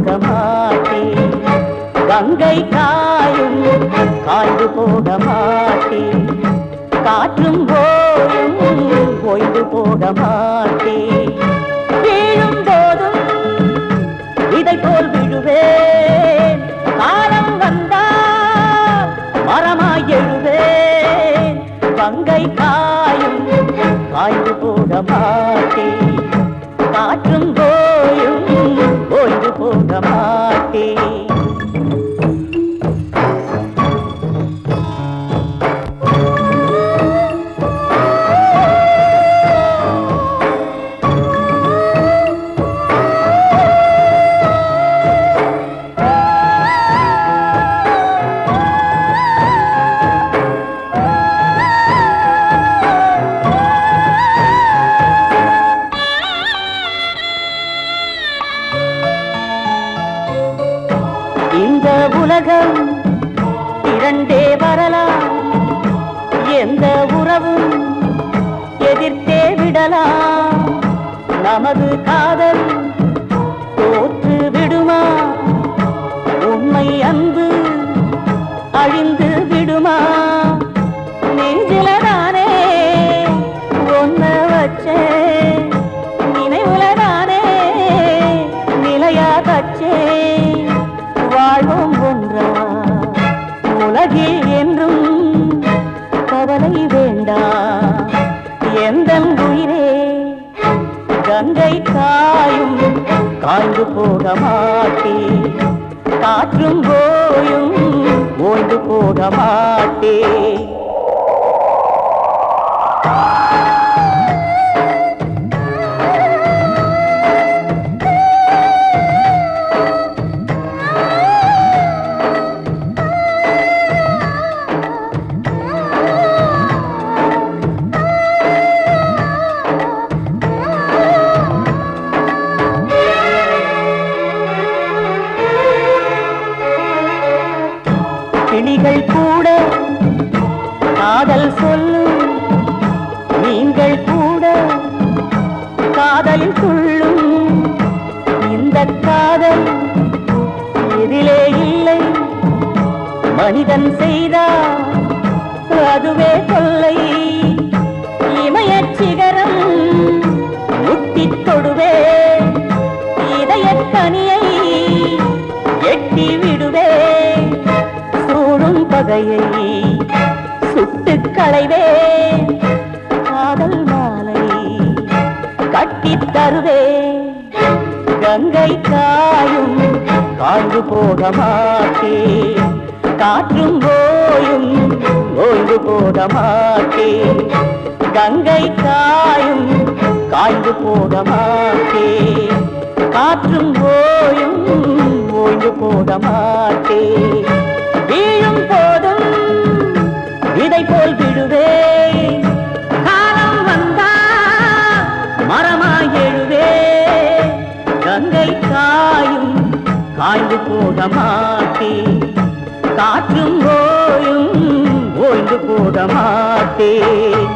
போக மாட்டேன். கங்கை காயும் காய்ந்து போக மாட்டேன். காற்றும் போயும் ஓய்ந்து போக மாட்டேன். வீழும் போதும் இதை போல் விழுவேன். காலம் வந்தால் மரமாய் எழுவேன். கங்கை காயும் காய்ந்து போக மாட்டேன். காற்றும் போயும் ஓய்ந்து போக மாட்டேன். இந்த உலகம் இரண்டே வரலாம். எந்த உறவும் எதிர்த்தே விடலாம். நமது காதல் தோற்று விடுமா? உண்மை அன்பு அழிந்து விடுமா? நெஞ்சிலதானே ஒன்ன வச்சே, நினைவுலதானே நிலையா கச்சே. வாழ்வோம் ஒன்றா உலகில் என்றும் கவலை வேண்டாம். எந்த உயிரே கங்கை காயும் காய்ந்து போக மாட்டேன். காற்றும் போயும் ஓய்ந்து போக மாட்டேன். கிளிகள் கூட காதல் சொல்லும். நீங்கள் கூட காதலில் துள்ளும். இந்த காதல் எதிலே இல்லை. மனிதன் செய்தால் அதுவே கொல்லை. இமயச் சிகரம் முட்டித் தொடுவே. இதயக் கனியை எட்டி விடுவே. பகையை சுட்டுக் களைவே. காதல் மாலை கட்டித் தருவே. கங்கை காயும் காய்ந்து போக மாட்டேன். காற்றும் போயும் ஓய்ந்து போக மாட்டேன். கங்கை காயும் காய்ந்து போக மாட்டேன். காற்றும் போயும் ஓய்ந்து போக மாட்டேன். வீழும் போதும் இதை போல் விடுவேன். காலம் வந்தா மரமாய் எழுவேன். கங்கை காயும் காய்ந்து போக மாட்டேன். காற்றும் போயும் ஓய்ந்து போக மாட்டேன்.